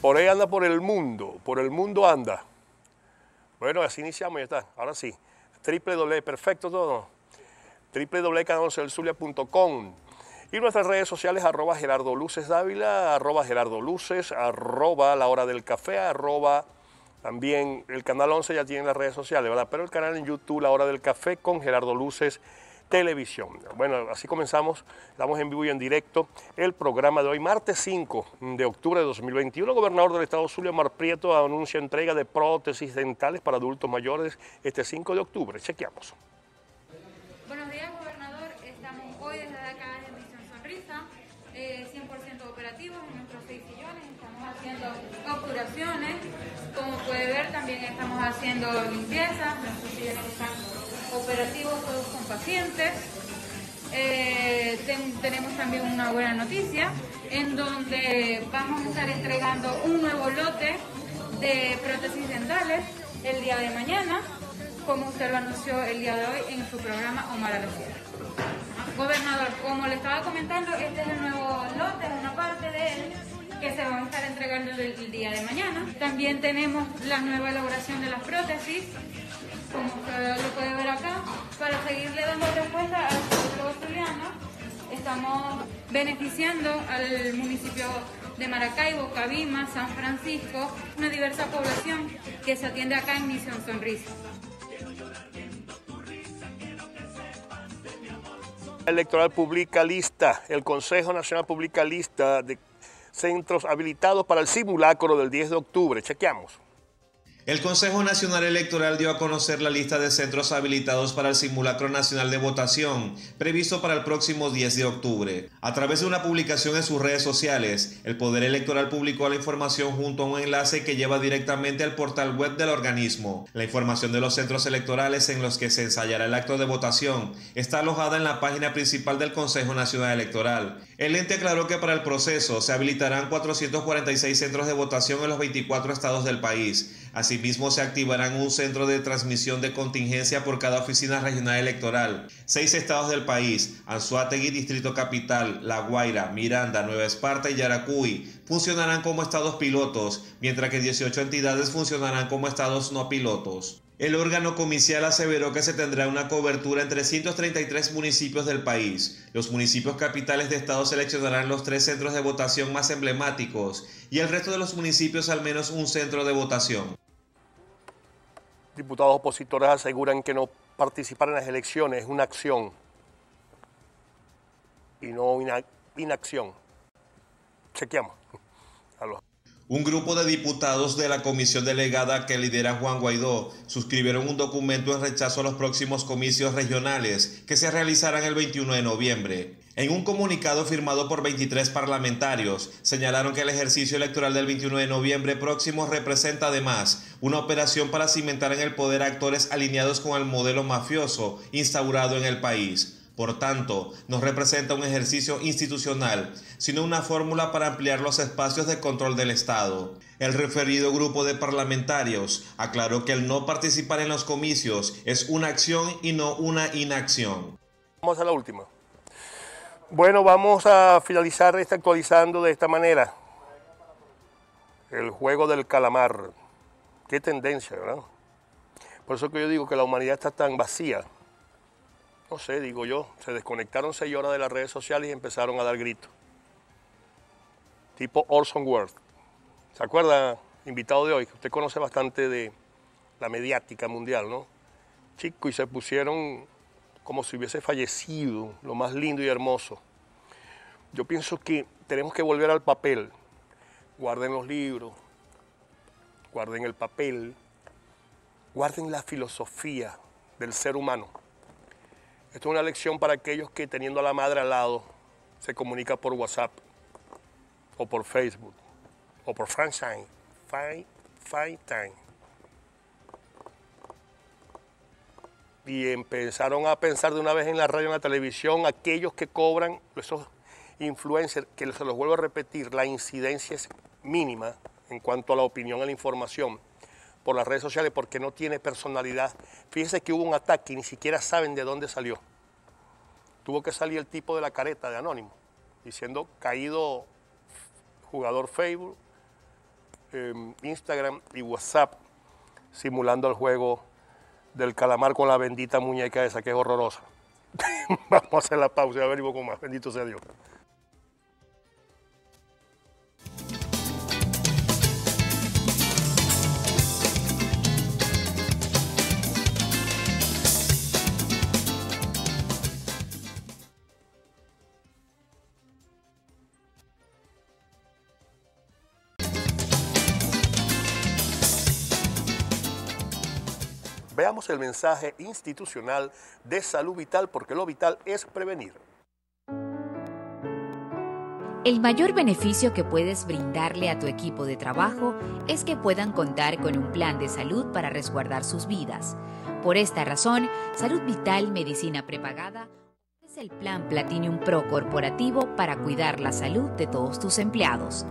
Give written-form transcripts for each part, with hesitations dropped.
Por ahí anda por el mundo anda. Bueno, así iniciamos, ya está, ahora sí. Perfecto todo. www.canaloncedelzulia.com y nuestras redes sociales, @Gerardo Luces Dávila, @Gerardo Luces, @La Hora del Café, también el Canal 11 ya tiene las redes sociales, ¿verdad? Pero el canal en YouTube, La Hora del Café con Gerardo Luces Televisión. Bueno, así comenzamos, estamos en vivo y en directo el programa de hoy, martes 5 de octubre de 2021. El gobernador del estado Zulia, Omar Prieto, anuncia entrega de prótesis dentales para adultos mayores este 5 de octubre. Chequeamos. Buenos días, gobernador. Estamos hoy desde acá en Misión Sonrisa, 100% operativos en nuestros 6 sillones. Estamos haciendo obturaciones. Como puede ver, también estamos haciendo limpieza. Nuestros sillones están operativos todos con pacientes. Tenemos también una buena noticia en donde vamos a estar entregando un nuevo lote de prótesis dentales el día de mañana, como usted lo anunció el día de hoy en su programa Omar a la Sierra. Gobernador, como le estaba comentando, este es el nuevo lote, una parte de él que se va a estar entregando el día de mañana. También tenemos la nueva elaboración de las prótesis, como usted lo puede ver acá, para seguirle dando respuesta al pueblo zuliano. Estamos beneficiando al municipio de Maracaibo, Cabima, San Francisco, una diversa población que se atiende acá en Misión Sonrisa. Electoral publica lista, el Consejo Nacional publica lista de centros habilitados para el simulacro del 10 de octubre. Chequeamos. El Consejo Nacional Electoral dio a conocer la lista de centros habilitados para el simulacro nacional de votación, previsto para el próximo 10 de octubre. A través de una publicación en sus redes sociales, el Poder Electoral publicó la información junto a un enlace que lleva directamente al portal web del organismo. La información de los centros electorales en los que se ensayará el acto de votación está alojada en la página principal del Consejo Nacional Electoral. El ente aclaró que para el proceso se habilitarán 446 centros de votación en los 24 estados del país. Asimismo, se activarán un centro de transmisión de contingencia por cada oficina regional electoral. 6 estados del país, Anzoátegui, Distrito Capital, La Guaira, Miranda, Nueva Esparta y Yaracuy, funcionarán como estados pilotos, mientras que 18 entidades funcionarán como estados no pilotos. El órgano comicial aseveró que se tendrá una cobertura en 333 municipios del país. Los municipios capitales de estado seleccionarán los 3 centros de votación más emblemáticos y el resto de los municipios al menos un centro de votación. Diputados opositores aseguran que no participar en las elecciones es una acción y no inacción. Chequeamos. Un grupo de diputados de la comisión delegada que lidera Juan Guaidó suscribieron un documento en rechazo a los próximos comicios regionales que se realizarán el 21 de noviembre. En un comunicado firmado por 23 parlamentarios, señalaron que el ejercicio electoral del 21 de noviembre próximo representa además una operación para cimentar en el poder a actores alineados con el modelo mafioso instaurado en el país. Por tanto, no representa un ejercicio institucional, sino una fórmula para ampliar los espacios de control del Estado. El referido grupo de parlamentarios aclaró que el no participar en los comicios es una acción y no una inacción. Vamos a la última. Bueno, vamos a finalizar actualizando de esta manera. El juego del calamar. Qué tendencia, ¿verdad? Por eso que yo digo que la humanidad está tan vacía. No sé, digo yo, se desconectaron 6 horas de las redes sociales y empezaron a dar gritos. Tipo Orson Welles. ¿Se acuerda, invitado de hoy? Usted conoce bastante de la mediática mundial, ¿no? Chico, y se pusieron como si hubiese fallecido, lo más lindo y hermoso. Yo pienso que tenemos que volver al papel. Guarden los libros, guarden el papel, guarden la filosofía del ser humano. Esto es una lección para aquellos que teniendo a la madre al lado se comunica por WhatsApp o por Facebook o por FaceTime. Y empezaron a pensar de una vez en la radio y en la televisión, aquellos que cobran, esos influencers, que se los vuelvo a repetir, la incidencia es mínima en cuanto a la opinión y la información por las redes sociales porque no tiene personalidad. Fíjense que hubo un ataque y ni siquiera saben de dónde salió. Tuvo que salir el tipo de la careta de Anónimo, diciendo caído jugador Facebook, Instagram y WhatsApp, simulando el juego del calamar con la bendita muñeca esa, que es horrorosa. Vamos a hacer la pausa y a ver un poco más. Bendito sea Dios. Veamos el mensaje institucional de Salud Vital, porque lo vital es prevenir. El mayor beneficio que puedes brindarle a tu equipo de trabajo es que puedan contar con un plan de salud para resguardar sus vidas. Por esta razón, Salud Vital Medicina Prepagada es el plan Platinum Pro corporativo para cuidar la salud de todos tus empleados.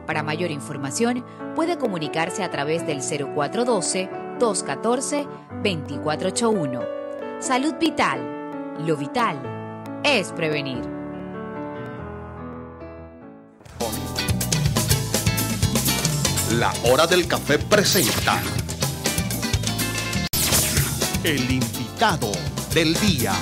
Para mayor información, puede comunicarse a través del 0412-214-2481. Salud Vital. Lo vital es prevenir. La Hora del Café presenta el invitado del día.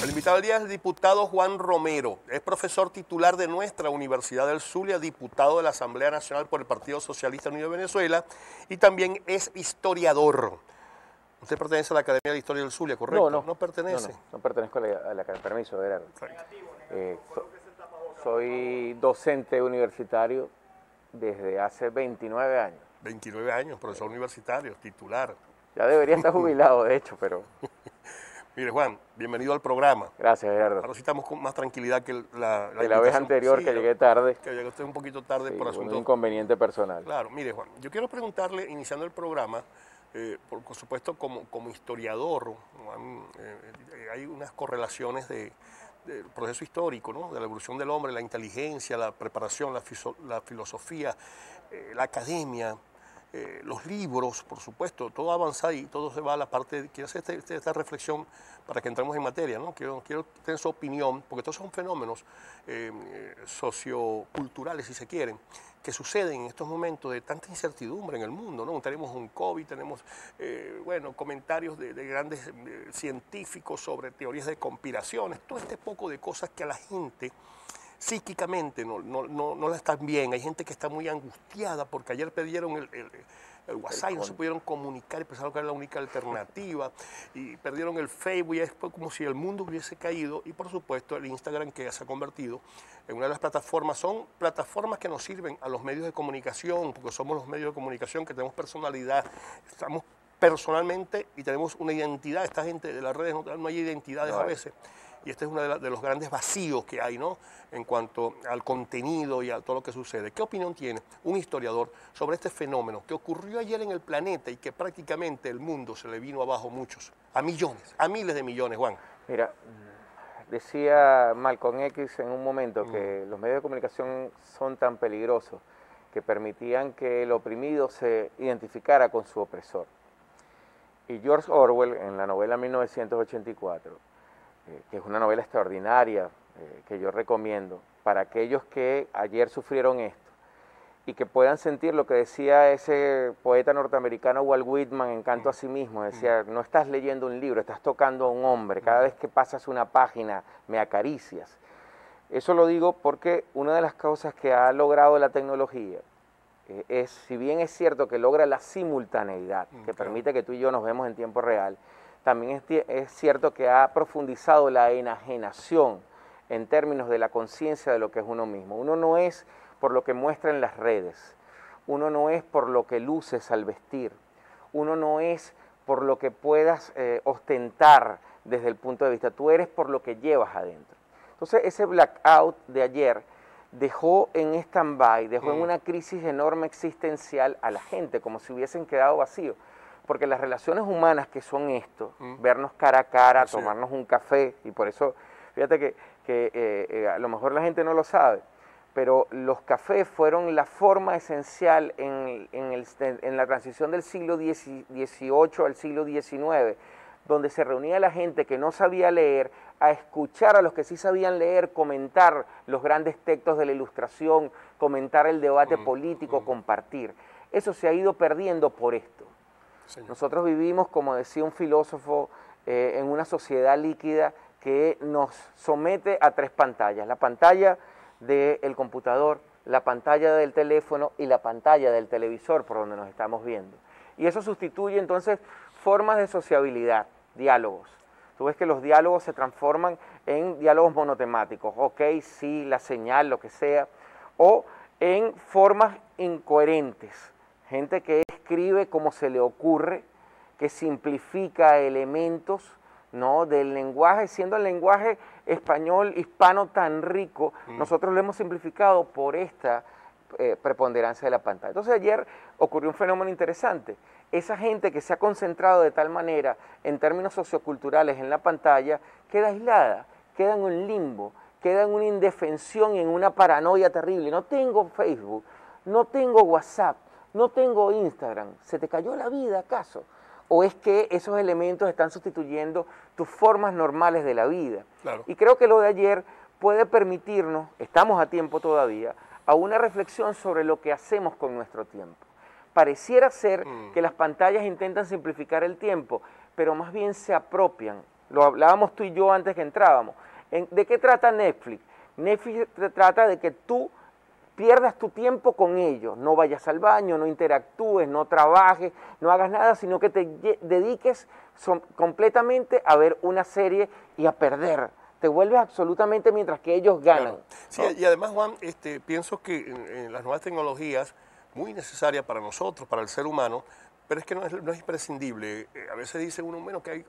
El invitado del día es el diputado Juan Romero. Es profesor titular de nuestra Universidad del Zulia, diputado de la Asamblea Nacional por el Partido Socialista Unido de Venezuela y también es historiador. Usted pertenece a la Academia de Historia del Zulia, ¿correcto? No pertenece. No pertenezco a la permiso, Gerardo. Soy docente universitario desde hace 29 años. 29 años, profesor universitario, titular. Ya debería estar jubilado, de hecho, pero... Mire, Juan, bienvenido al programa. Gracias, Gerardo. Ahora sí estamos con más tranquilidad que la vez anterior, sí, que llegué tarde. Que llegué usted un poquito tarde, sí, por asunto. Un inconveniente personal. Claro, mire, Juan, yo quiero preguntarle, iniciando el programa, por supuesto, como historiador, Juan, hay unas correlaciones del proceso histórico, ¿no? De la evolución del hombre, la inteligencia, la preparación, la filosofía, la academia, los libros, por supuesto, todo avanza y todo se va a la parte. Quiero hacer esta reflexión para que entremos en materia, ¿no? Quiero tener su opinión, porque estos son fenómenos socioculturales, si se quieren, que suceden en estos momentos de tanta incertidumbre en el mundo, ¿no? Tenemos un COVID, tenemos, comentarios de grandes científicos sobre teorías de conspiraciones, todo este poco de cosas que a la gente psíquicamente no la están bien. Hay gente que está muy angustiada porque ayer perdieron el WhatsApp y no se pudieron comunicar y pensaron que era la única alternativa y perdieron el Facebook y es como si el mundo hubiese caído. Y por supuesto el Instagram, que se ha convertido en una de las plataformas, son plataformas que nos sirven a los medios de comunicación, porque somos los medios de comunicación que tenemos personalidad, estamos personalmente y tenemos una identidad. Esta gente de las redes no hay identidades a veces. Y este es uno de los grandes vacíos que hay, ¿no? En cuanto al contenido y a todo lo que sucede. ¿Qué opinión tiene un historiador sobre este fenómeno que ocurrió ayer en el planeta y que prácticamente el mundo se le vino abajo a millones, a miles de millones, Juan? Mira, decía Malcolm X en un momento que los medios de comunicación son tan peligrosos que permitían que el oprimido se identificara con su opresor. Y George Orwell, en la novela 1984, que es una novela extraordinaria, que yo recomiendo para aquellos que ayer sufrieron esto y que puedan sentir lo que decía ese poeta norteamericano Walt Whitman en Canto a sí mismo. Decía, no estás leyendo un libro, estás tocando a un hombre, cada vez que pasas una página me acaricias. Eso lo digo porque una de las causas que ha logrado la tecnología es, si bien es cierto que logra la simultaneidad, que permite que tú y yo nos vemos en tiempo real, también es cierto que ha profundizado la enajenación en términos de la conciencia de lo que es uno mismo. Uno no es por lo que muestra en las redes, uno no es por lo que luces al vestir, uno no es por lo que puedas ostentar desde el punto de vista, tú eres por lo que llevas adentro. Entonces ese blackout de ayer dejó en stand-by, dejó en una crisis enorme existencial a la gente, como si hubiesen quedado vacíos. Porque las relaciones humanas que son esto, vernos cara a cara, tomarnos un café, y por eso, fíjate que a lo mejor la gente no lo sabe, pero los cafés fueron la forma esencial en la transición del siglo XVIII al siglo XIX, donde se reunía la gente que no sabía leer a escuchar a los que sí sabían leer, comentar los grandes textos de la Ilustración, comentar el debate político, compartir. Eso se ha ido perdiendo por esto. Señor. Nosotros vivimos, como decía un filósofo, en una sociedad líquida que nos somete a 3 pantallas. La pantalla del computador, la pantalla del teléfono y la pantalla del televisor por donde nos estamos viendo. Y eso sustituye entonces formas de sociabilidad, diálogos. Tú ves que los diálogos se transforman en diálogos monotemáticos, ok, sí, la señal, lo que sea, o en formas incoherentes. Gente que escribe como se le ocurre, que simplifica elementos, ¿no?, del lenguaje, siendo el lenguaje español hispano tan rico, nosotros lo hemos simplificado por esta preponderancia de la pantalla. Entonces ayer ocurrió un fenómeno interesante. Esa gente que se ha concentrado de tal manera en términos socioculturales en la pantalla queda aislada, queda en un limbo, queda en una indefensión y en una paranoia terrible. No tengo Facebook, no tengo WhatsApp, no tengo Instagram. ¿Se te cayó la vida acaso? ¿O es que esos elementos están sustituyendo tus formas normales de la vida? Claro. Y creo que lo de ayer puede permitirnos, estamos a tiempo todavía, a una reflexión sobre lo que hacemos con nuestro tiempo. Pareciera ser que las pantallas intentan simplificar el tiempo, pero más bien se apropian. Lo hablábamos tú y yo antes que entrábamos. ¿De qué trata Netflix? Netflix trata de que tú pierdas tu tiempo con ellos, no vayas al baño, no interactúes, no trabajes, no hagas nada, sino que te dediques completamente a ver una serie y a perder. Te vuelves absolutamente mientras que ellos ganan. Claro. Sí, ¿no? y además, Juan, pienso que en las nuevas tecnologías, muy necesarias para nosotros, para el ser humano, pero es que no es imprescindible. A veces dice uno, bueno, que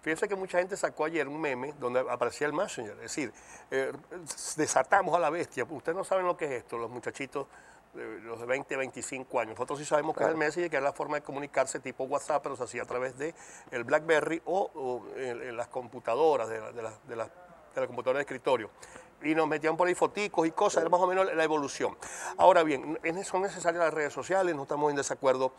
fíjense que mucha gente sacó ayer un meme donde aparecía el Messenger, es decir, desatamos a la bestia. Ustedes no saben lo que es esto, los muchachitos, los de 20, 25 años. Nosotros sí sabemos que es el Messenger, que es la forma de comunicarse tipo WhatsApp, pero se hacía a través de el BlackBerry o en las computadoras, de la computadora de escritorio. Y nos metían por ahí foticos y cosas, era más o menos la evolución. Ahora bien, son necesarias las redes sociales, no estamos en desacuerdo,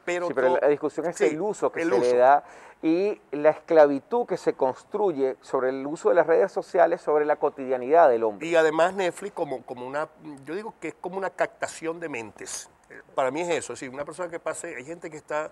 pero... Sí, pero la discusión es el uso que se le da y la esclavitud que se construye sobre el uso de las redes sociales, sobre la cotidianidad del hombre. Y además Netflix como una, yo digo que es como una captación de mentes. Para mí es eso, es decir, una persona que pase, hay gente que está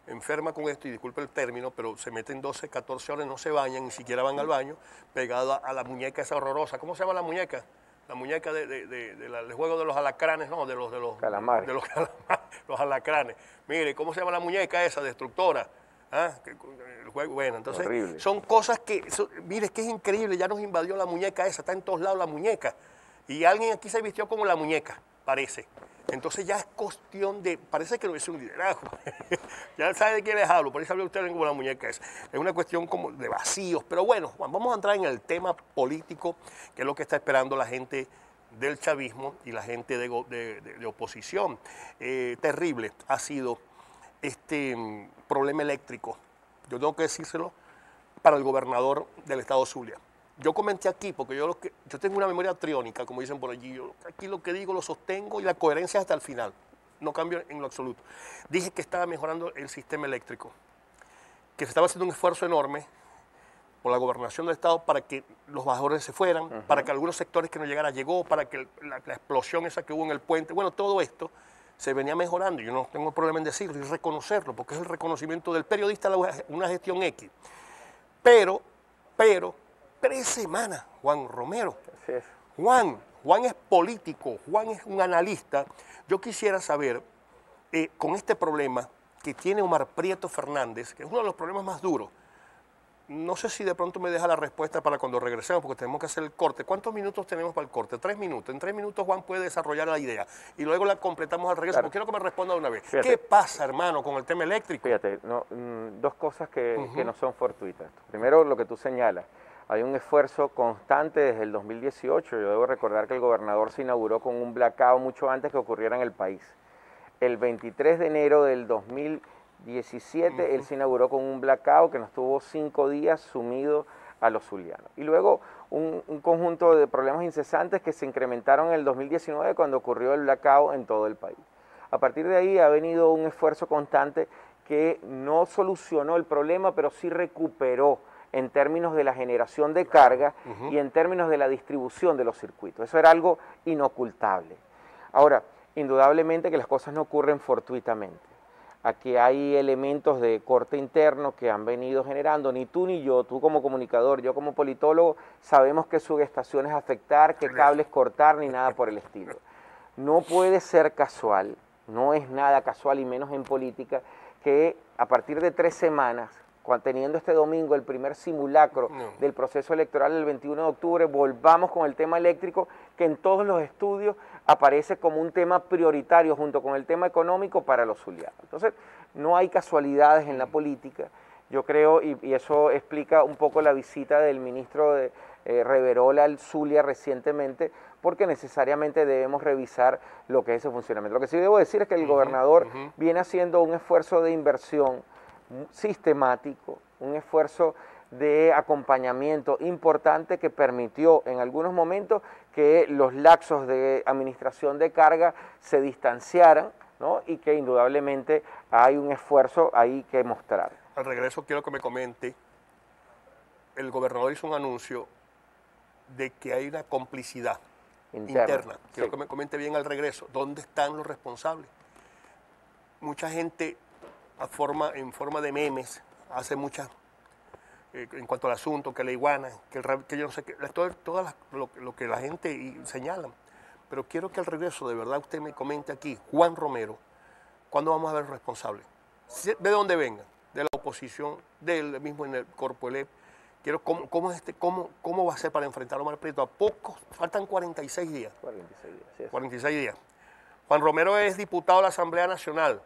enferma con esto, y disculpe el término, pero se meten 12, 14 horas, no se bañan, ni siquiera van al baño, pegado a la muñeca esa horrorosa. ¿Cómo se llama la muñeca? La muñeca del juego de los alacranes, no, de los calamares. De los calamares, los alacranes. Mire, ¿cómo se llama la muñeca esa, destructora? ¿Ah? El juego, bueno, entonces horrible. Son cosas que, mire, es que es increíble, ya nos invadió la muñeca esa, está en todos lados la muñeca. Y alguien aquí se vistió como la muñeca, parece. Entonces ya es cuestión de, parece que no es un liderazgo, ya sabe de quién les hablo, por eso habla usted como la muñeca es una cuestión como de vacíos, pero bueno, Juan, vamos a entrar en el tema político, que es lo que está esperando la gente del chavismo y la gente de oposición. Terrible ha sido este problema eléctrico, yo tengo que decírselo, para el gobernador del estado Zulia. Yo comenté aquí, porque yo tengo una memoria triónica, como dicen por allí, yo aquí lo que digo lo sostengo y la coherencia hasta el final, no cambio en lo absoluto. Dije que estaba mejorando el sistema eléctrico, que se estaba haciendo un esfuerzo enorme por la gobernación del estado para que los bajadores se fueran, para que algunos sectores que no llegara llegó, para que la explosión esa que hubo en el puente, bueno, todo esto se venía mejorando, yo no tengo problema en decirlo y reconocerlo, porque es el reconocimiento del periodista a una gestión X. Pero 3 semanas, Juan Romero. Así es. Juan es político, Juan es un analista. Yo quisiera saber, con este problema que tiene Omar Prieto Fernández, que es uno de los problemas más duros, no sé si de pronto me deja la respuesta para cuando regresemos, porque tenemos que hacer el corte. ¿Cuántos minutos tenemos para el corte? 3 minutos. En 3 minutos Juan puede desarrollar la idea y luego la completamos al regreso, claro. Porque quiero que me responda de una vez. Fíjate. ¿Qué pasa, hermano, con el tema eléctrico? Fíjate, dos cosas que no son fortuitas. Primero, lo que tú señalas. Hay un esfuerzo constante desde el 2018. Yo debo recordar que el gobernador se inauguró con un blackout mucho antes que ocurriera en el país. El 23 de enero del 2017, él se inauguró con un blackout que nos tuvo 5 días sumido a los zulianos. Y luego un conjunto de problemas incesantes que se incrementaron en el 2019 cuando ocurrió el blackout en todo el país. A partir de ahí ha venido un esfuerzo constante que no solucionó el problema, pero sí recuperó en términos de la generación de carga y en términos de la distribución de los circuitos. Eso era algo inocultable. Ahora, indudablemente que las cosas no ocurren fortuitamente. Aquí hay elementos de corte interno que han venido generando, ni tú ni yo, tú como comunicador, yo como politólogo, sabemos qué subestaciones afectar, qué cables cortar, ni nada por el estilo. No puede ser casual, no es nada casual, y menos en política, que a partir de 3 semanas, teniendo este domingo el primer simulacro del proceso electoral el 21 de octubre, volvamos con el tema eléctrico, que en todos los estudios aparece como un tema prioritario junto con el tema económico para los zulianos. Entonces, no hay casualidades en la política. Yo creo, y eso explica un poco la visita del ministro Reverola al Zulia recientemente, porque necesariamente debemos revisar lo que es ese funcionamiento. Lo que sí debo decir es que el gobernador viene haciendo un esfuerzo de inversión sistemático, un esfuerzo de acompañamiento importante que permitió en algunos momentos que los lapsos de administración de carga se distanciaran, ¿no? Y que indudablemente hay un esfuerzo ahí que mostrar. Al regreso quiero que me comente, el gobernador hizo un anuncio de que hay una complicidad interna. Quiero que me comente bien al regreso, ¿dónde están los responsables? Mucha gente en forma de memes hace muchas, en cuanto al asunto, que la iguana, que yo no sé qué, todo lo que la gente señala. Pero quiero que al regreso, de verdad, usted me comente aquí, Juan Romero, ¿cuándo vamos a ver responsable? ¿De dónde venga? De la oposición, del mismo en el Corpo ELEP. Quiero cómo va a ser para enfrentar a Omar Prieto. A poco, faltan 46 días. 46 días, sí, 46 días. Juan Romero es diputado de la Asamblea Nacional.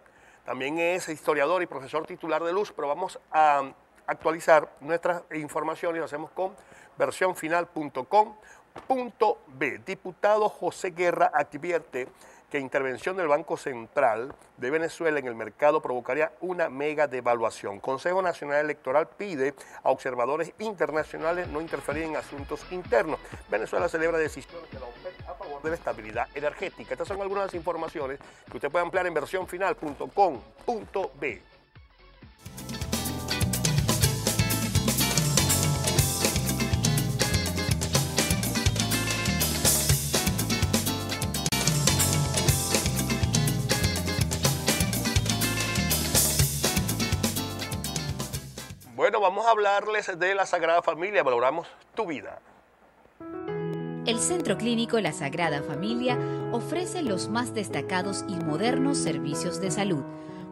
También es historiador y profesor titular de Luz, pero vamos a actualizar nuestras informaciones y lo hacemos con versionfinal.com.b. Diputado José Guerra advierte que intervención del Banco Central de Venezuela en el mercado provocaría una mega devaluación. Consejo Nacional Electoral pide a observadores internacionales no interferir en asuntos internos. Venezuela celebra decisiones de la OPEP a favor de la estabilidad energética. Estas son algunas de las informaciones que usted puede ampliar en versionfinal.com.b. Bueno, vamos a hablarles de la Sagrada Familia, valoramos tu vida. El Centro Clínico La Sagrada Familia ofrece los más destacados y modernos servicios de salud.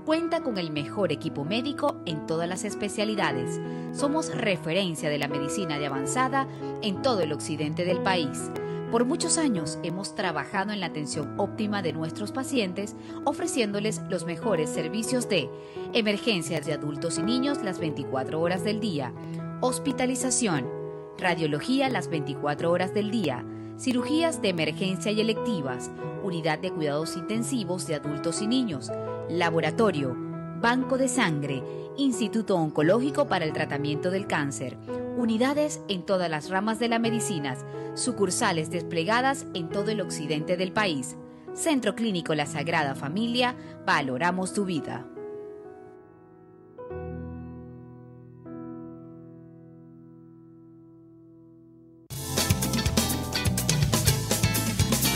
Cuenta con el mejor equipo médico en todas las especialidades. Somos referencia de la medicina de avanzada en todo el occidente del país. Por muchos años hemos trabajado en la atención óptima de nuestros pacientes, ofreciéndoles los mejores servicios de emergencias de adultos y niños las 24 horas del día, hospitalización, radiología las 24 horas del día, cirugías de emergencia y electivas, unidad de cuidados intensivos de adultos y niños, laboratorio, banco de sangre, Instituto Oncológico para el Tratamiento del Cáncer, unidades en todas las ramas de la medicina, sucursales desplegadas en todo el occidente del país. Centro Clínico La Sagrada Familia, valoramos tu vida.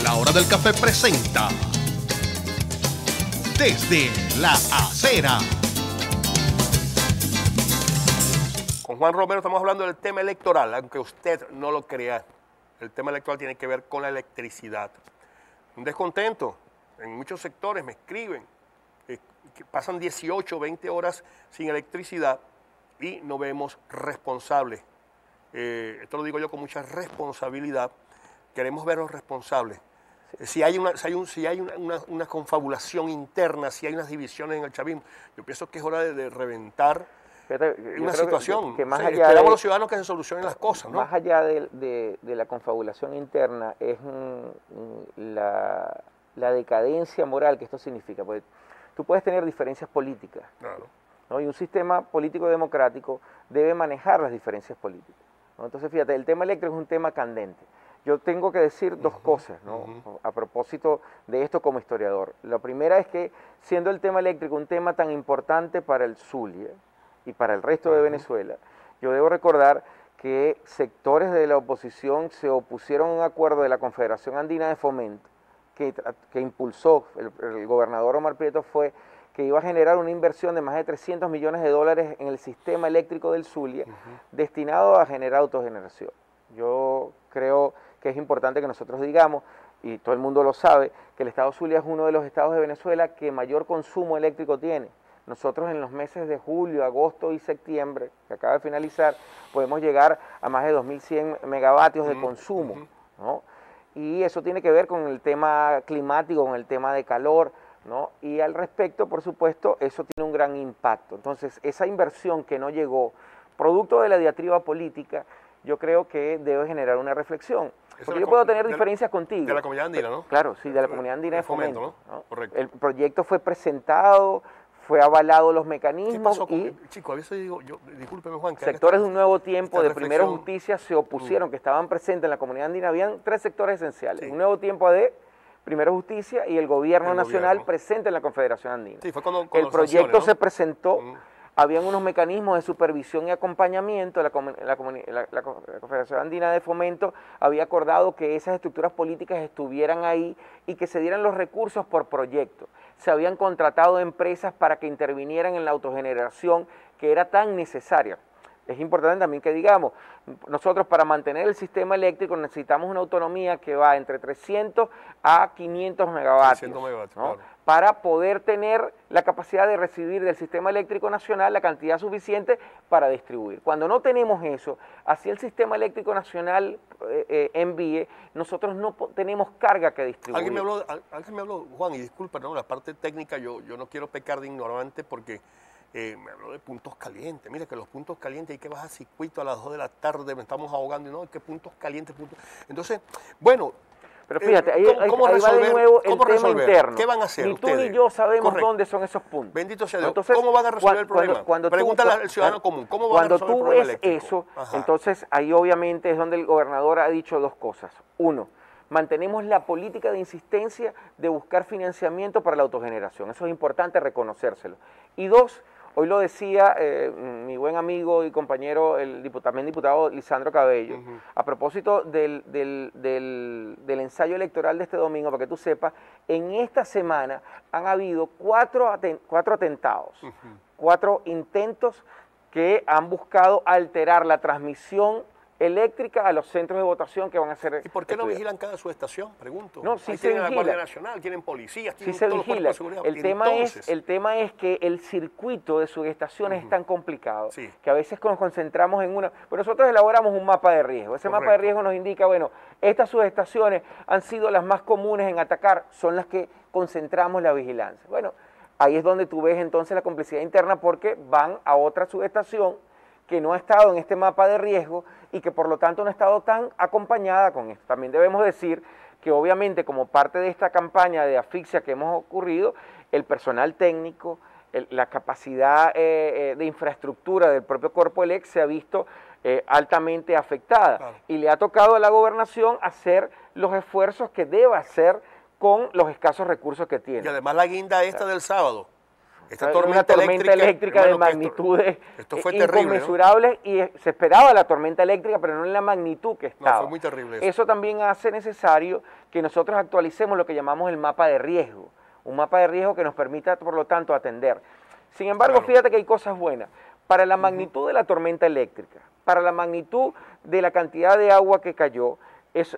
La Hora del Café presenta Desde la Acera. Con Juan Romero estamos hablando del tema electoral, aunque usted no lo crea. El tema electoral tiene que ver con la electricidad. Un descontento. En muchos sectores me escriben que pasan 18, 20 horas sin electricidad y no vemos responsables. Esto lo digo yo con mucha responsabilidad. Queremos verlos responsables. Si hay una confabulación interna, si hay unas divisiones en el chavismo, yo pienso que es hora de reventar una situación. Que más sí, allá esperamos a los ciudadanos que se solucionen las cosas, ¿no? Más allá de la confabulación interna, es la decadencia moral que esto significa. Porque tú puedes tener diferencias políticas, Claro. ¿no? Y un sistema político democrático debe manejar las diferencias políticas, ¿no? Entonces, fíjate, el tema eléctrico es un tema candente. Yo tengo que decir dos cosas, ¿no? A propósito de esto como historiador. La primera es que, siendo el tema eléctrico un tema tan importante para el Zulia y para el resto de Venezuela, yo debo recordar que sectores de la oposición se opusieron a un acuerdo de la Confederación Andina de Fomento que impulsó el gobernador Omar Prieto fue que iba a generar una inversión de más de 300 millones de dólares en el sistema eléctrico del Zulia, destinado a generar autogeneración. Yo creo que es importante que nosotros digamos, y todo el mundo lo sabe, que el estado Zulia es uno de los estados de Venezuela que mayor consumo eléctrico tiene. Nosotros en los meses de julio, agosto y septiembre, que acaba de finalizar, podemos llegar a más de 2.100 megavatios de consumo, ¿no? Y eso tiene que ver con el tema climático, con el tema de calor, ¿no? Y al respecto, por supuesto, eso tiene un gran impacto. Entonces, esa inversión que no llegó, producto de la diatriba política, yo creo que debe generar una reflexión. Porque yo puedo tener diferencias contigo. De la comunidad andina, ¿no? Claro, sí, de la comunidad andina de Fomento, ¿no? Correcto. El proyecto fue presentado, fue avalado los mecanismos. ¿Qué pasó con, y chico, a veces digo, discúlpeme Juan, que sectores de un nuevo tiempo esta de Primero reflexión. Justicia se opusieron, que estaban presentes en la comunidad andina. Habían 3 sectores esenciales. Sí. Un nuevo tiempo de Primero Justicia y el gobierno nacional gobierno. presente en la Confederación Andina. Sí, fue con El las proyecto sanciones, ¿no? se presentó, habían unos mecanismos de supervisión y acompañamiento. La Confederación Andina de Fomento había acordado que esas estructuras políticas estuvieran ahí y que se dieran los recursos por proyecto. Se habían contratado empresas para que intervinieran en la autogeneración que era tan necesaria. Es importante también que digamos, nosotros para mantener el sistema eléctrico necesitamos una autonomía que va entre 300 a 500 megavatios, 300 megavatios, ¿no? claro. Para poder tener la capacidad de recibir del sistema eléctrico nacional la cantidad suficiente para distribuir. Cuando no tenemos eso, así el sistema eléctrico nacional envíe, nosotros no tenemos carga que distribuir. Alguien me habló, Juan, y disculpa, ¿no? La parte técnica, yo no quiero pecar de ignorante porque me habló de puntos calientes. Mira que los puntos calientes hay que bajar circuito a las 2 de la tarde, me estamos ahogando, y no, ¿qué puntos calientes? Entonces, bueno. Pero fíjate, ahí ¿cómo va de nuevo el tema resolver? interno. ¿Qué van a hacer Ni tú ustedes? ni yo sabemos Correcto. dónde son esos puntos. Bendito sea Dios. Entonces, ¿Cómo van a resolver el problema? Pregúntale al ciudadano común. ¿Cómo van a resolver el problema Cuando tú ves eléctrico? eso, Ajá. entonces ahí obviamente es donde el gobernador ha dicho 2 cosas. 1, mantenemos la política de insistencia de buscar financiamiento para la autogeneración. Eso es importante reconocérselo. Y 2, hoy lo decía mi buen amigo y compañero, también diputado Lisandro Cabello, a propósito del ensayo electoral de este domingo, para que tú sepas, en esta semana han habido 4 atentados, 4 intentos que han buscado alterar la transmisión eléctrica a los centros de votación que van a ser ¿Y por qué no estudiados. vigilan cada subestación? Pregunto. No, sí Ahí se tienen la vigila. Guardia Nacional, tienen policías, Sí tienen se todos los vigila. cuerpos de seguridad. El tema es que el circuito de subestaciones es tan complicado Sí. que a veces nos concentramos en una. Pues nosotros elaboramos un mapa de riesgo. Ese mapa de Correcto. riesgo nos indica, bueno, estas subestaciones han sido las más comunes en atacar, son las que concentramos la vigilancia. Bueno, ahí es donde tú ves entonces la complicidad interna porque van a otra subestación que no ha estado en este mapa de riesgo y que por lo tanto no ha estado tan acompañada con esto. También debemos decir que obviamente como parte de esta campaña de asfixia que hemos ocurrido, el personal técnico, la capacidad de infraestructura del propio Corpo Elec se ha visto altamente afectada. Claro. Y le ha tocado a la gobernación hacer los esfuerzos que debe hacer con los escasos recursos que tiene. Y además la guinda esta del sábado. Esta Una tormenta eléctrica de hermano, que magnitudes esto fue terrible, ¿no? inconmensurables y se esperaba la tormenta eléctrica, pero no en la magnitud que estaba. fue muy terrible eso. Eso también hace necesario que nosotros actualicemos lo que llamamos el mapa de riesgo, un mapa de riesgo que nos permita, por lo tanto, atender. Sin embargo, Claro. fíjate que hay cosas buenas. Para la magnitud de la tormenta eléctrica, para la magnitud de la cantidad de agua que cayó,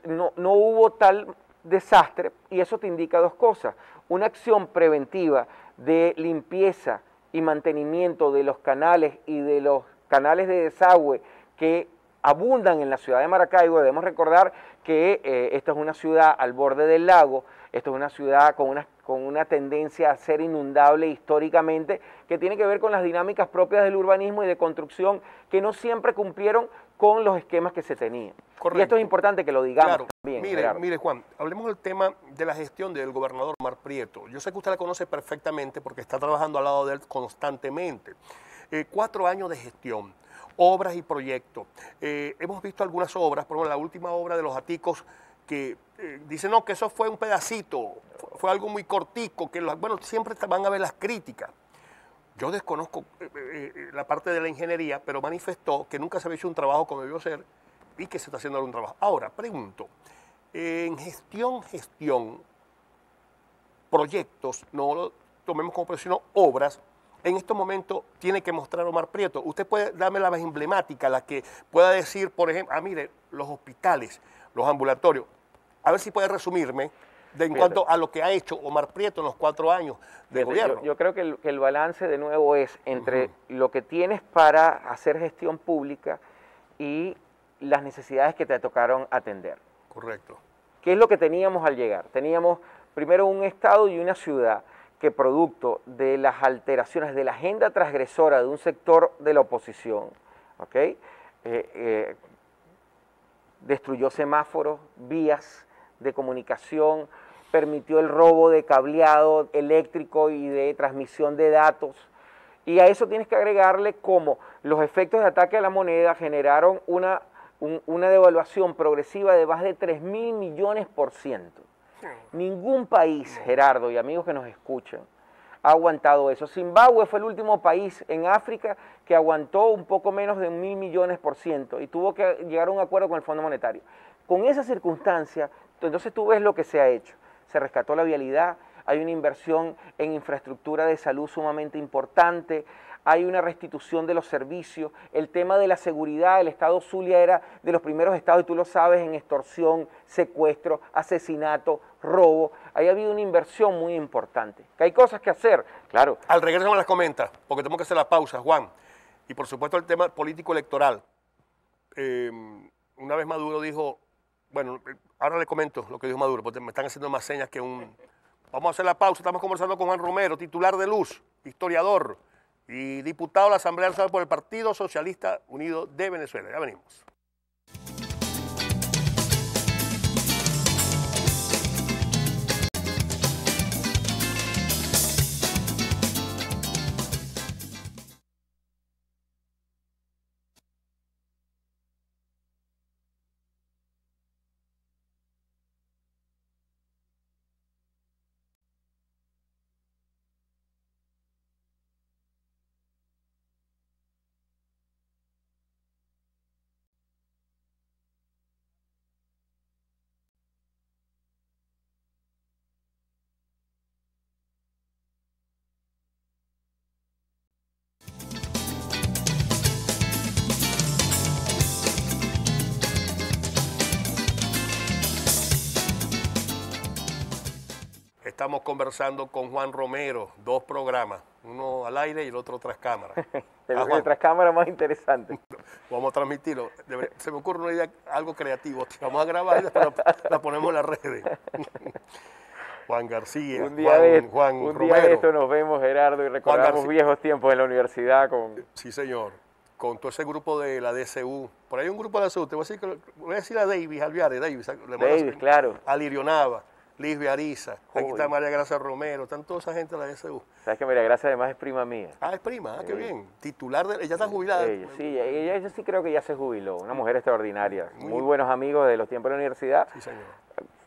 no hubo tal desastre y eso te indica 2 cosas. Una acción preventiva de limpieza y mantenimiento de los canales y de los canales de desagüe que abundan en la ciudad de Maracaibo. Debemos recordar que esta es una ciudad al borde del lago, esta es una ciudad con una tendencia a ser inundable históricamente, que tiene que ver con las dinámicas propias del urbanismo y de construcción que no siempre cumplieron con los esquemas que se tenían. Correcto. Y esto es importante que lo digamos Claro. también. Mire, Juan, hablemos del tema de la gestión del gobernador Omar Prieto. Yo sé que usted la conoce perfectamente porque está trabajando al lado de él constantemente. 4 años de gestión, obras y proyectos. Hemos visto algunas obras, por ejemplo, la última obra de los Aticos, que dicen, no, que eso fue un pedacito, fue algo muy cortico, que bueno, siempre van a ver las críticas. Yo desconozco la parte de la ingeniería, pero manifestó que nunca se había hecho un trabajo como debió ser y que se está haciendo algún trabajo. Ahora, pregunto, en gestión, proyectos, no lo tomemos como proyectos, sino obras. En estos momentos tiene que mostrar Omar Prieto. Usted puede darme la más emblemática, la que pueda decir, por ejemplo, mire, los hospitales, los ambulatorios. A ver si puede resumirme en cuanto a lo que ha hecho Omar Prieto en los 4 años de gobierno. Yo creo que el balance de nuevo es entre lo que tienes para hacer gestión pública y las necesidades que te tocaron atender. Correcto. ¿Qué es lo que teníamos al llegar? Teníamos primero un estado y una ciudad que producto de las alteraciones de la agenda transgresora de un sector de la oposición, ¿okay? Destruyó semáforos, vías de comunicación, permitió el robo de cableado eléctrico y de transmisión de datos. Y a eso tienes que agregarle cómo los efectos de ataque a la moneda generaron una devaluación progresiva de más de 3.000 millones %. Ningún país, Gerardo y amigos que nos escuchan, ha aguantado eso. Zimbabue fue el último país en África que aguantó un poco menos de 1.000 millones % y tuvo que llegar a un acuerdo con el Fondo Monetario. Con esa circunstancia, entonces tú ves lo que se ha hecho. Se rescató la vialidad, hay una inversión en infraestructura de salud sumamente importante, hay una restitución de los servicios, el tema de la seguridad, el estado Zulia era de los primeros estados, y tú lo sabes, en extorsión, secuestro, asesinato, robo. Ahí ha habido una inversión muy importante. ¿Que hay cosas que hacer? Claro. Al regreso me las comenta, porque tenemos que hacer la pausa, Juan. Y por supuesto el tema político electoral. Una vez Maduro dijo, bueno, ahora le comento lo que dijo Maduro, porque me están haciendo más señas que un... Vamos a hacer la pausa, estamos conversando con Juan Romero, titular de Luz, historiador y diputado de la Asamblea Nacional por el Partido Socialista Unido de Venezuela. Ya venimos. Estamos conversando con Juan Romero, 2 programas, uno al aire y el otro tras cámara. El tras cámara más interesante. Vamos a transmitirlo. Se me ocurre una idea, algo creativo. Vamos a grabar y después la ponemos en las redes. Juan García, un día de esto nos vemos, Gerardo, y recordamos viejos tiempos en la universidad. Sí, señor. Con todo ese grupo de la DCU. Por ahí hay un grupo de la DCU. Te voy a decir a Davis Alviare. Davis, claro. A Lirionava. Lisbeth Ariza, aquí está María Gracia Romero, están toda esa gente de la DSU. Sabes que María Gracia además es prima mía. Ah, es prima, qué bien. Titular de... Ella está jubilada. Ella sí creo que ya se jubiló, una mujer extraordinaria. Muy buenos amigos de los tiempos de la universidad. Sí, señor.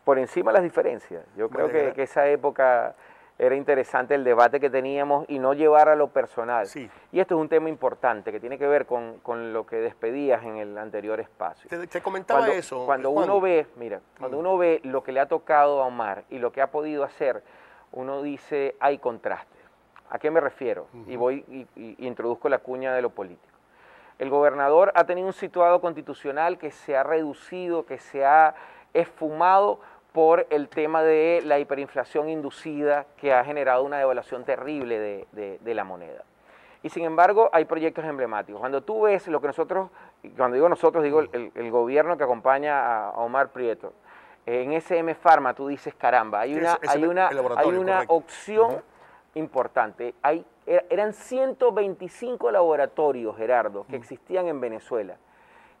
Por encima de las diferencias. Yo creo que esa época era interesante el debate que teníamos y no llevar a lo personal. Sí. Y esto es un tema importante que tiene que ver con lo que despedías en el anterior espacio. Te comentaba eso. Cuando uno ve, mira, cuando uno ve lo que le ha tocado a Omar y lo que ha podido hacer, uno dice, hay contraste. ¿A qué me refiero? Y voy y introduzco la cuña de lo político. El gobernador ha tenido un situado constitucional que se ha reducido, que se ha esfumado por el tema de la hiperinflación inducida que ha generado una devaluación terrible de la moneda. Y sin embargo hay proyectos emblemáticos. Cuando tú ves lo que nosotros, cuando digo nosotros, digo el gobierno que acompaña a Omar Prieto, en SM Pharma tú dices, caramba, hay una opción importante. Eran 125 laboratorios, Gerardo, que existían en Venezuela.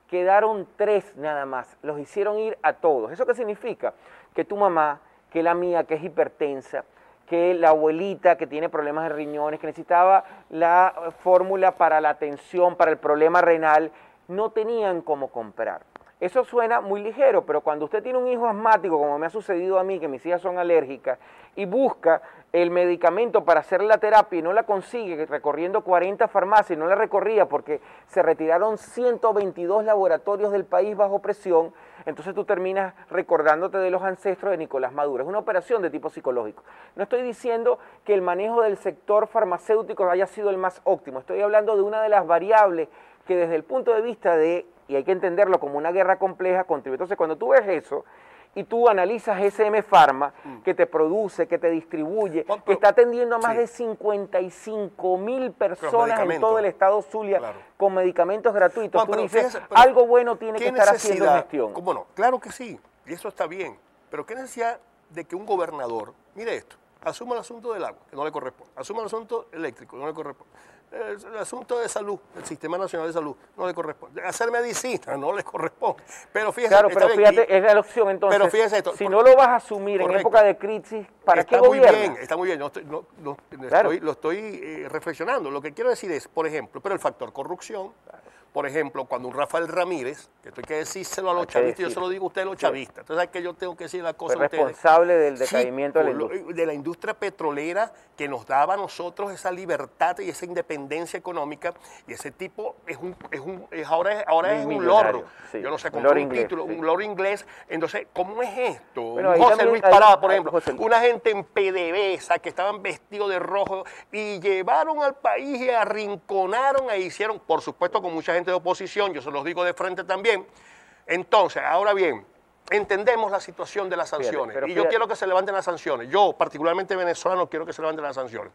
Quedaron 3 nada más, los hicieron ir a todos. ¿Eso qué significa? Que tu mamá, que la mía, que es hipertensa, que la abuelita que tiene problemas de riñones, que necesitaba la fórmula para la atención, para el problema renal, no tenían cómo comprar. Eso suena muy ligero, pero cuando usted tiene un hijo asmático, como me ha sucedido a mí, que mis hijas son alérgicas, y busca el medicamento para hacer la terapia y no la consigue, recorriendo 40 farmacias, y no la recorría porque se retiraron 122 laboratorios del país bajo presión, entonces tú terminas recordándote de los ancestros de Nicolás Maduro. Es una operación de tipo psicológico. No estoy diciendo que el manejo del sector farmacéutico haya sido el más óptimo, estoy hablando de una de las variables que desde el punto de vista de, y hay que entenderlo como una guerra compleja, contribuye. Entonces, cuando tú ves eso y tú analizas SM Pharma, que te produce, que te distribuye, que está atendiendo a más de 55.000 personas en todo el estado Zulia, con medicamentos gratuitos, tú dices, fíjese, algo bueno tiene que estar haciendo en gestión. Bueno, claro que sí, y eso está bien, pero ¿qué necesidad de que un gobernador, mire esto, asuma el asunto del agua, que no le corresponde, asuma el asunto eléctrico, que no le corresponde, el asunto de salud, el Sistema Nacional de Salud, no le corresponde, hacer medicina no le corresponde, pero fíjese, claro, pero fíjate, es la opción entonces, pero fíjese esto, si no lo vas a asumir en época de crisis, ¿para qué gobierna? Está muy bien, lo estoy reflexionando, lo que quiero decir es, por ejemplo, pero el factor corrupción, por ejemplo, cuando un Rafael Ramírez, que esto hay que decírselo a los chavistas, yo se lo digo a ustedes los chavistas, entonces es que yo tengo que decir la cosa a ustedes. Responsable del decaimiento de la industria petrolera que nos daba a nosotros esa libertad y esa independencia económica, y ese tipo ahora es un lorro, sí, yo no sé, compró un título, sí, un loro inglés, entonces, ¿cómo es esto? Bueno, José Luis Parada, por ejemplo, una gente en PDVSA que estaban vestidos de rojo y llevaron al país y arrinconaron e hicieron, por supuesto, con mucha gente de oposición, yo se los digo de frente también. Entonces, ahora bien, entendemos la situación de las sanciones, y yo quiero que se levanten las sanciones. Yo, particularmente venezolano, quiero que se levanten las sanciones.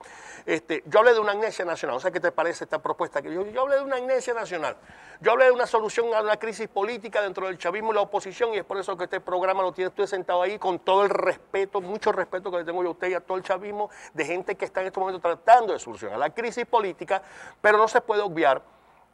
Yo hablé de una amnesia nacional, o sea, ¿qué te parece esta propuesta? Yo hablé de una amnesia nacional, yo hablé de una solución a una crisis política dentro del chavismo y la oposición, y es por eso que este programa lo tiene usted sentado ahí con todo el respeto, mucho respeto que le tengo yo a usted y a todo el chavismo, de gente que está en estos momentos tratando de solucionar la crisis política, pero no se puede obviar,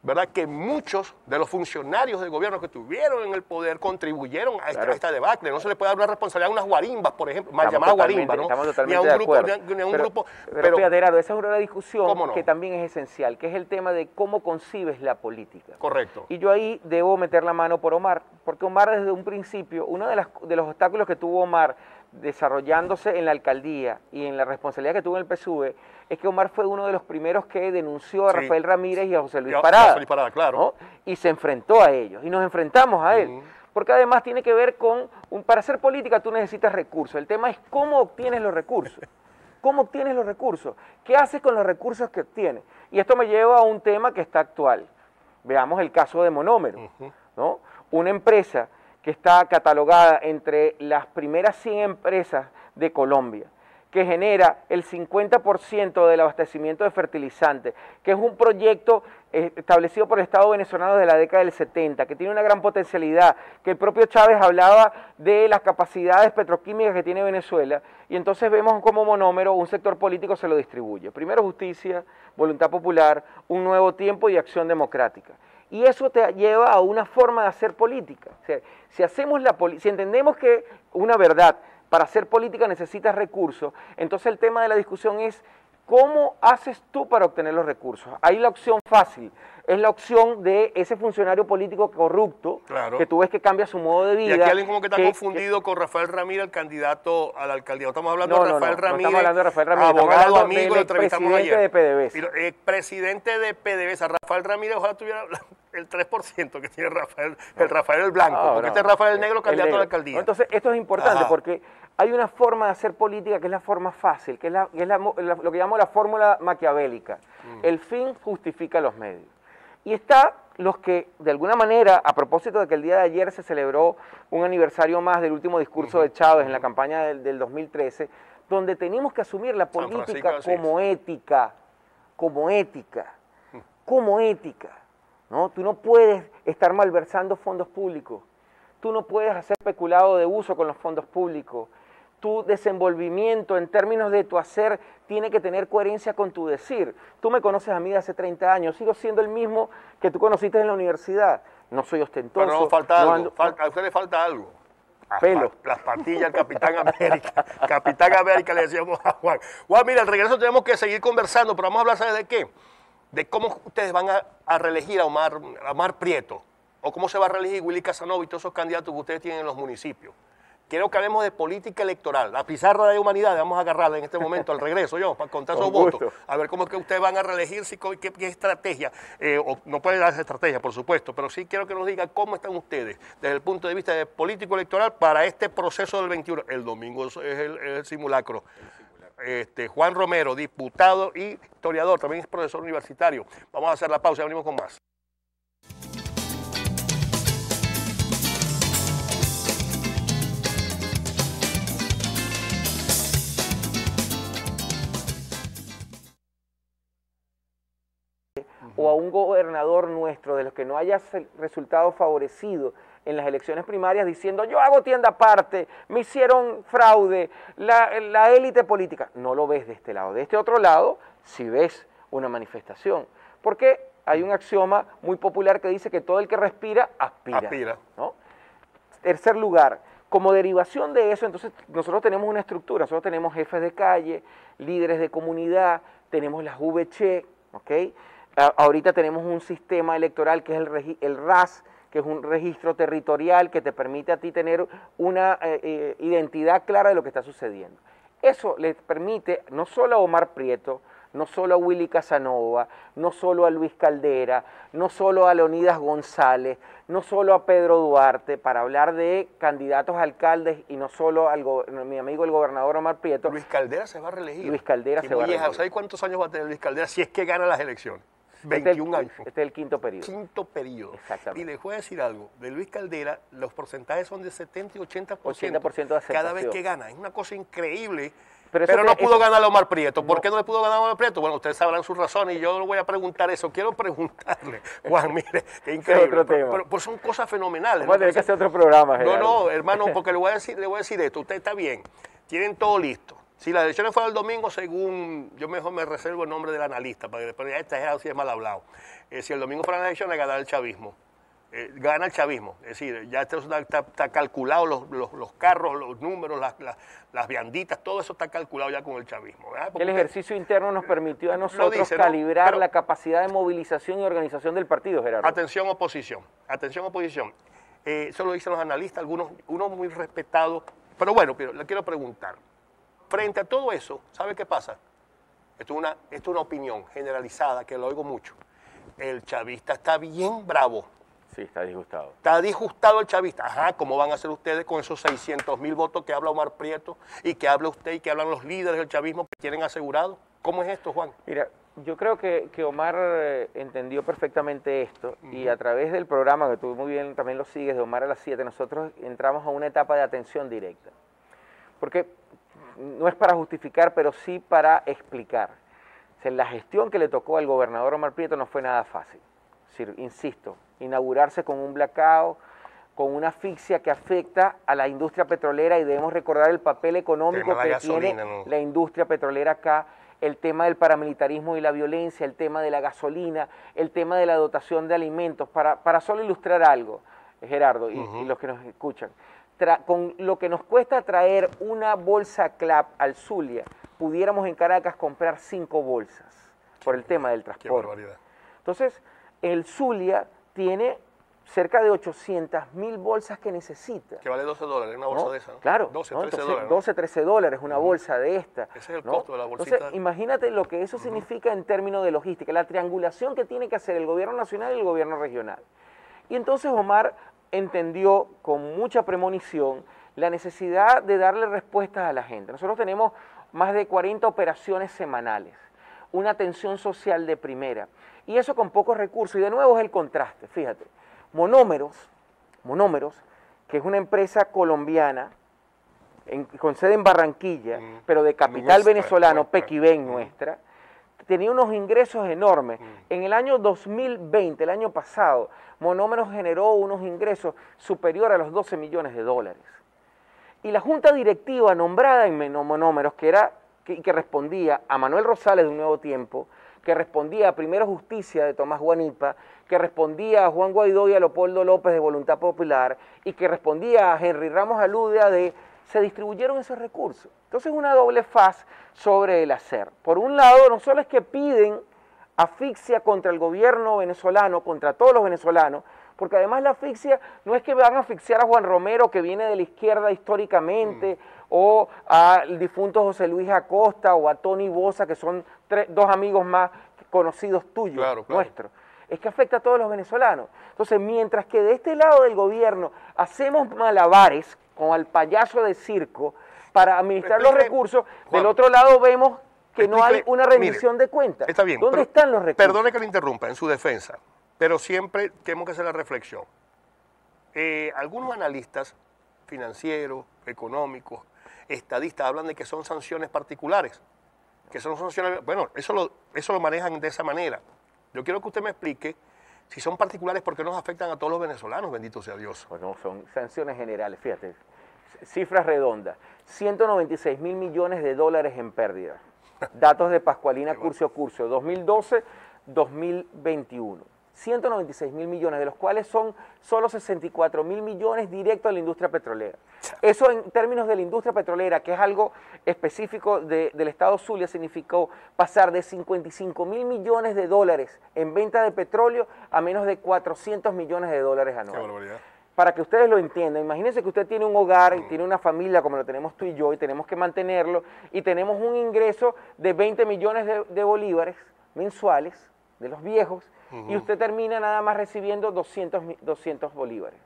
¿verdad?, que muchos de los funcionarios del gobierno que estuvieron en el poder contribuyeron a esta debacle. No se le puede dar una responsabilidad a unas guarimbas, por ejemplo, mal llamadas guarimbas, ¿no? Estamos totalmente de acuerdo. Ni a un grupo. Pero fíjate, Gerardo, esa es una discusión que también es esencial, que es el tema de cómo concibes la política. Correcto. Y yo ahí debo meter la mano por Omar, porque Omar desde un principio, uno de los obstáculos que tuvo Omar desarrollándose en la alcaldía y en la responsabilidad que tuvo en el PSUV, es que Omar fue uno de los primeros que denunció a Rafael Ramírez y a José Luis Parada. Claro. ¿No? Y se enfrentó a ellos, y nos enfrentamos a él. Porque además tiene que ver con, para hacer política tú necesitas recursos. El tema es cómo obtienes los recursos. ¿Cómo obtienes los recursos? ¿Qué haces con los recursos que obtienes? Y esto me lleva a un tema que está actual. Veamos el caso de Monómero, ¿no? Una empresa que está catalogada entre las primeras 100 empresas de Colombia, que genera el 50% del abastecimiento de fertilizantes, que es un proyecto establecido por el Estado venezolano desde la década del 70, que tiene una gran potencialidad, que el propio Chávez hablaba de las capacidades petroquímicas que tiene Venezuela, y entonces vemos como Monómero un sector político se lo distribuye. Primero justicia, voluntad popular, un nuevo tiempo y acción democrática. Y eso te lleva a una forma de hacer política. O sea, si entendemos que una verdad, para hacer política necesitas recursos, entonces el tema de la discusión es ¿cómo haces tú para obtener los recursos? Ahí la opción fácil es la opción de ese funcionario político corrupto, que tú ves que cambia su modo de vida. Y aquí alguien como que está confundido con Rafael Ramírez, el candidato a la alcaldía. No estamos hablando de Rafael Ramírez. No estamos hablando de Rafael Ramírez, abogado, amigo, lo entrevistamos ayer. De PDVSA. Expresidente de PDVSA, Rafael Ramírez, ojalá tuviera el 3% que tiene el Rafael el Blanco, porque este es Rafael el Negro, candidato a la alcaldía. Entonces, esto es importante porque hay una forma de hacer política que es la forma fácil, que es lo que llamo la fórmula maquiavélica. El fin justifica los medios. Y está los que, de alguna manera, a propósito de que el día de ayer se celebró un aniversario más del último discurso de Chávez en la campaña del 2013, donde tenemos que asumir la política como ética, ¿no? Tú no puedes estar malversando fondos públicos, tú no puedes hacer peculado de uso con los fondos públicos, tu desenvolvimiento en términos de tu hacer tiene que tener coherencia con tu decir. Tú me conoces a mí de hace 30 años, sigo siendo el mismo que tú conociste en la universidad. No soy ostentoso. Pero no falta algo, a usted le falta algo. Pelo. Las patillas, Capitán América. Capitán América le decíamos a Juan. Juan, mira, al regreso tenemos que seguir conversando, pero vamos a hablar, ¿sabes de qué? De cómo ustedes van a reelegir a Omar Prieto. o cómo se va a reelegir Willy Casanova y todos esos candidatos que ustedes tienen en los municipios. Quiero que hablemos de política electoral. La pizarra de humanidad, vamos a agarrarla en este momento al regreso, para contar esos votos. A ver cómo es que ustedes van a reelegirse, qué estrategia. O no puede darse estrategia, por supuesto, pero sí quiero que nos digan cómo están ustedes desde el punto de vista de político electoral para este proceso del 21. El domingo es el simulacro. Juan Romero, diputado y historiador, también es profesor universitario. Vamos a hacer la pausa y venimos con más. O a un gobernador nuestro de los que no haya resultado favorecido en las elecciones primarias diciendo yo hago tienda aparte, me hicieron fraude, la élite política. No lo ves de este lado. De este otro lado, sí ves una manifestación. Porque hay un axioma muy popular que dice que todo el que respira, aspira. ¿No? Tercer lugar, como derivación de eso, entonces nosotros tenemos una estructura, nosotros tenemos jefes de calle, líderes de comunidad, tenemos las VC, ¿ok? Ahorita tenemos un sistema electoral que es el RAS, que es un registro territorial que te permite a ti tener una identidad clara de lo que está sucediendo. Eso le permite no solo a Omar Prieto, no solo a Willy Casanova, no solo a Luis Caldera, no solo a Leonidas González, no solo a Pedro Duarte, para hablar de candidatos a alcaldes y no solo a mi amigo el gobernador Omar Prieto. Luis Caldera se va a reelegir. Luis Caldera se va a reelegir. ¿Sabes cuántos años va a tener Luis Caldera si es que gana las elecciones? 21 años. Este es el quinto periodo. Quinto periodo. Exactamente. Y les voy a decir algo, de Luis Caldera los porcentajes son de 70 y 80%, 80% de aceptación. Cada vez que gana. Es una cosa increíble. Pero no pudo ganar a Omar Prieto. ¿Por qué no le pudo ganar a Omar Prieto? Bueno, ustedes sabrán sus razones y yo no voy a preguntar eso. Quiero preguntarle, Juan, mire, qué increíble. Otro tema. Pero son cosas fenomenales. Vamos a tener que hacer otro programa, Gerardo. No, hermano, porque le voy a decir esto. Usted está bien, tienen todo listo. Si las elecciones fueran el domingo, según, yo mejor me reservo el nombre del analista, para que después ya exagerado si es mal hablado. Si el domingo fueran las elecciones, gana el chavismo. Gana el chavismo, es decir, ya está calculado los carros, los números, las vianditas, todo eso está calculado ya con el chavismo. El ejercicio interno nos permitió a nosotros calibrar la capacidad de movilización y organización del partido, Gerardo. Atención oposición, eso lo dicen los analistas, uno muy respetado, pero bueno, le quiero preguntar, frente a todo eso, ¿sabe qué pasa? Esto es una opinión generalizada, que lo oigo mucho. El chavista está bien bravo. Sí, está disgustado. Está disgustado el chavista. Ajá, ¿cómo van a hacer ustedes con esos 600.000 votos que habla Omar Prieto y que habla usted y que hablan los líderes del chavismo que tienen asegurado? ¿Cómo es esto, Juan? Mira, yo creo que Omar entendió perfectamente esto y a través del programa, que tú muy bien también lo sigues, de Omar a las 7, nosotros entramos a una etapa de atención directa. Porque no es para justificar, pero sí para explicar. O sea, la gestión que le tocó al gobernador Omar Prieto no fue nada fácil. Es decir, insisto, inaugurarse con un blackout, con una asfixia que afecta a la industria petrolera y debemos recordar el papel económico que tiene la industria petrolera acá, el tema del paramilitarismo y la violencia, el tema de la gasolina, el tema de la dotación de alimentos, para solo ilustrar algo, Gerardo, y los que nos escuchan. Con lo que nos cuesta traer una bolsa CLAP al Zulia, pudiéramos en Caracas comprar 5 bolsas por el tema del transporte. Qué barbaridad. Entonces, el Zulia tiene cerca de 800.000 bolsas que necesita. Que vale $12, una bolsa de esa, ¿no? Claro. 12, ¿no? 13 Entonces, dólares. ¿no? 12, 13 dólares una bolsa de esta. Ese es el ¿no? costo de la bolsita. Entonces, imagínate lo que eso significa en términos de logística, la triangulación que tiene que hacer el gobierno nacional y el gobierno regional. Y entonces Omar entendió con mucha premonición la necesidad de darle respuestas a la gente. Nosotros tenemos más de 40 operaciones semanales, una atención social de primera, y eso con pocos recursos, y de nuevo es el contraste, fíjate. Monómeros, que es una empresa colombiana, con sede en Barranquilla, pero de capital venezolano, Pequibén nuestra, tenía unos ingresos enormes. En el año 2020, el año pasado, Monómeros generó unos ingresos superiores a los 12 millones de dólares. Y la junta directiva nombrada en Monómeros, que respondía a Manuel Rosales de Un Nuevo Tiempo, que respondía a Primero Justicia de Tomás Guanipa, que respondía a Juan Guaidó y a Leopoldo López de Voluntad Popular, y que respondía a Henry Ramos Alú de AD, se distribuyeron esos recursos. Entonces una doble faz sobre el hacer. Por un lado, no solo es que piden asfixia contra el gobierno venezolano, contra todos los venezolanos, porque además la asfixia no es que van a asfixiar a Juan Romero, que viene de la izquierda históricamente, o al difunto José Luis Acosta, o a Tony Bosa, que son dos amigos más conocidos tuyos, nuestros. Es que afecta a todos los venezolanos. Entonces, mientras que de este lado del gobierno hacemos malabares con el payaso de circo para administrar los recursos, Juan, del otro lado vemos que no hay una rendición de cuentas. Está bien. ¿Dónde están los recursos? Perdone que lo interrumpa en su defensa, pero siempre tenemos que hacer la reflexión. Algunos analistas financieros, económicos, estadistas hablan de que son sanciones particulares, que son sanciones, bueno, eso lo manejan de esa manera. Yo quiero que usted me explique si son particulares, ¿por qué nos afectan a todos los venezolanos? Bendito sea Dios. Pues no, son sanciones generales, fíjate, cifras redondas, 196 mil millones de dólares en pérdida. Datos de Pascualina Curcio 2012-2021. 196 mil millones, de los cuales son solo 64 mil millones directos a la industria petrolera. Eso en términos de la industria petrolera, que es algo específico del estado Zulia, significó pasar de 55 mil millones de dólares en venta de petróleo a menos de 400 millones de dólares anuales. Qué barbaridad. Para que ustedes lo entiendan, imagínense que usted tiene un hogar y tiene una familia como lo tenemos tú y yo, y tenemos que mantenerlo, y tenemos un ingreso de 20 millones de bolívares mensuales, de los viejos, y usted termina nada más recibiendo 200 bolívares.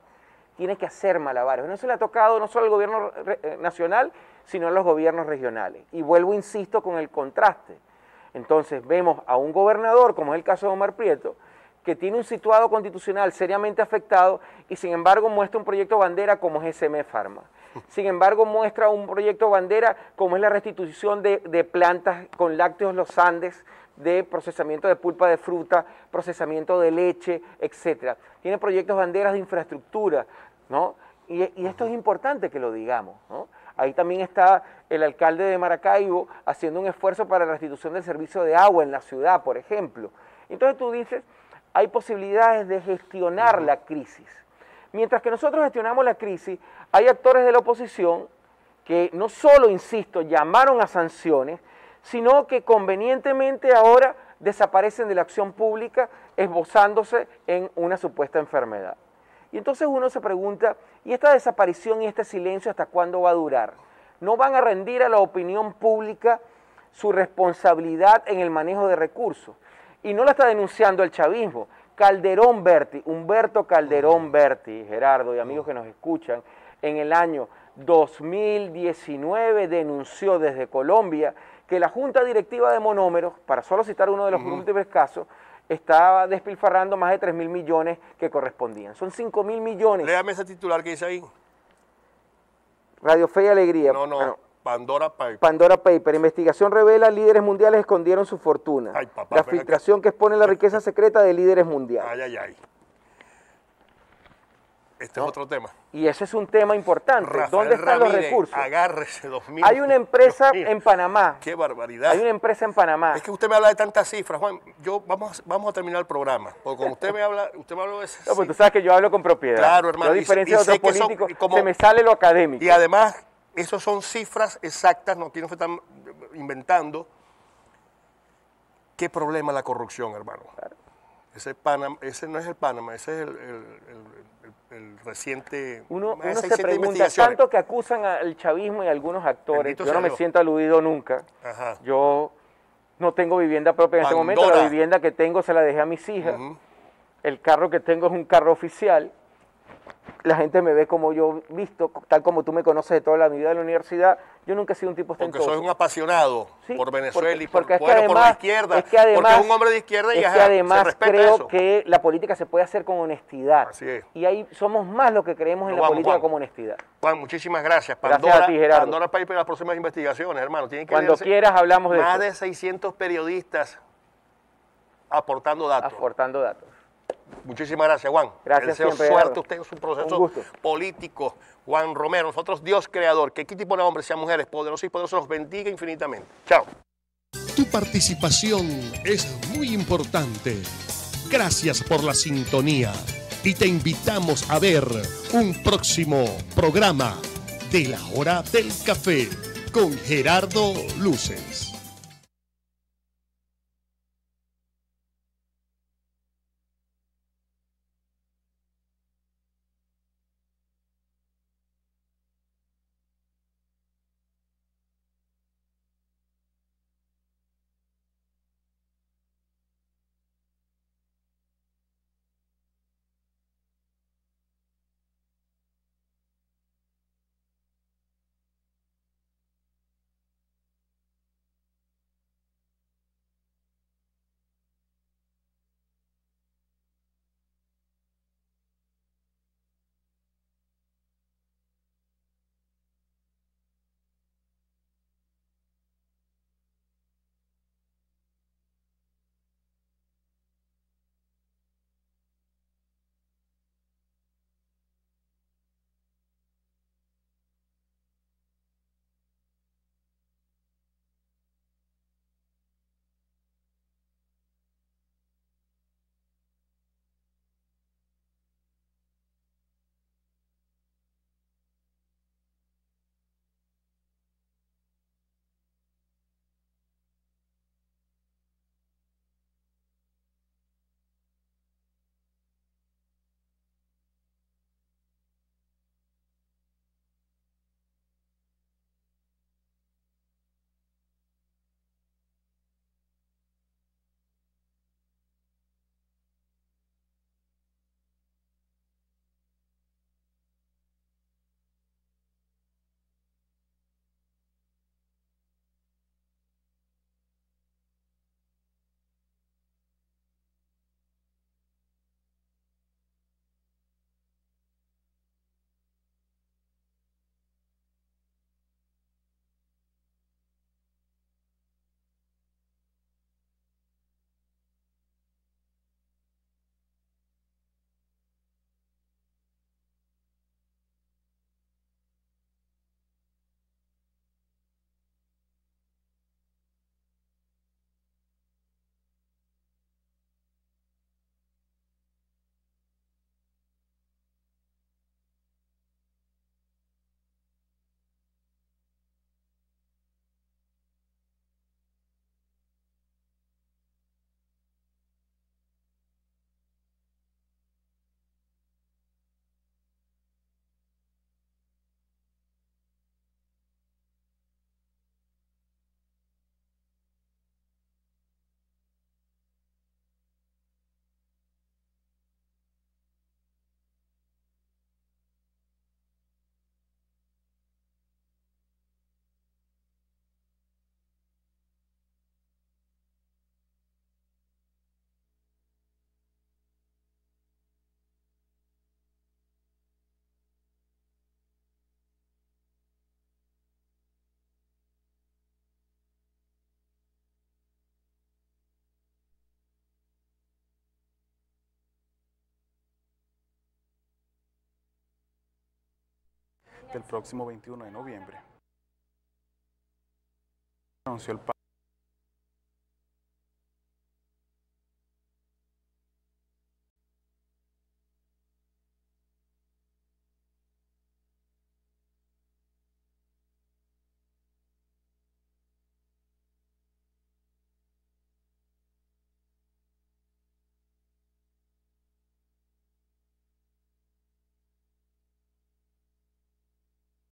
Tiene que hacer malabares. No se le ha tocado no solo al gobierno nacional, sino a los gobiernos regionales. Y vuelvo, insisto, con el contraste. Entonces vemos a un gobernador, como es el caso de Omar Prieto, que tiene un situado constitucional seriamente afectado y sin embargo muestra un proyecto bandera como es SM Pharma. Sin embargo muestra un proyecto bandera como es la restitución de plantas con lácteos Los Andes, de procesamiento de pulpa de fruta, procesamiento de leche, etcétera. Tiene proyectos banderas de infraestructura, ¿no? Y esto es importante que lo digamos, ¿no? Ahí también está el alcalde de Maracaibo haciendo un esfuerzo para la restitución del servicio de agua en la ciudad, por ejemplo. Entonces tú dices, hay posibilidades de gestionar la crisis. Mientras que nosotros gestionamos la crisis, hay actores de la oposición que no solo, insisto, llamaron a sanciones, sino que convenientemente ahora desaparecen de la acción pública esbozándose en una supuesta enfermedad. Y entonces uno se pregunta, ¿y esta desaparición y este silencio hasta cuándo va a durar? ¿No van a rendir a la opinión pública su responsabilidad en el manejo de recursos? Y no la está denunciando el chavismo. Calderón Berti, Humberto Calderón Berti, Gerardo y amigos que nos escuchan, en el año 2019 denunció desde Colombia que la Junta Directiva de Monómeros, para solo citar uno de los múltiples casos, estaba despilfarrando más de 3.000 millones que correspondían. Son 5.000 millones. Léame ese titular que dice ahí. Radio Fe y Alegría. No, bueno, Pandora Paper. Pandora Paper. Investigación revela líderes mundiales escondieron su fortuna. Ay, papá, la filtración que expone la riqueza secreta de líderes mundiales. Ay, ay, ay. Este es otro tema. Y ese es un tema importante. Rafael ¿Dónde están Ramírez, los recursos? Agárrese, 2000. Hay una empresa en Panamá. ¡Qué barbaridad! Hay una empresa en Panamá. Es que usted me habla de tantas cifras, Juan. Vamos a terminar el programa. Porque como usted me habla de esas. No, pues tú sabes que yo hablo con propiedad. Claro, hermano. Yo, a diferencia de otros políticos, se me sale lo académico. Y además, esos son cifras exactas, no tienen que estar inventando. ¿Qué problema la corrupción, hermano? Claro. Ese no es el Panamá, ese es el reciente... Uno se pregunta, tanto que acusan al chavismo y a algunos actores, bendito yo no me siento aludido nunca. Ajá. Yo no tengo vivienda propia en este momento, la vivienda que tengo se la dejé a mis hijas, el carro que tengo es un carro oficial, la gente me ve como yo visto, tal como tú me conoces de toda la vida de la universidad, yo nunca he sido un tipo ostentoso. Porque soy un apasionado por Venezuela y por la izquierda, porque es un hombre de izquierda y es que además creo que la política se puede hacer con honestidad. Así es. Y ahí somos más los que creemos en la política como honestidad. Juan, muchísimas gracias. Gracias a ti, Gerardo. Pandora Paper, las próximas investigaciones, hermano. Tienen que cuando quieras hablamos de eso. Más de 600 periodistas aportando datos. Muchísimas gracias, Juan. Gracias siempre, suerte Gerardo. Usted en su proceso político. Juan Romero, nosotros Dios creador, que qué tipo de hombres sean mujeres poderosos y poderosos los bendiga infinitamente. Chao. Tu participación es muy importante. Gracias por la sintonía y te invitamos a ver un próximo programa de la Hora del Café con Gerardo Luces. del próximo 21 de noviembre. Anunció el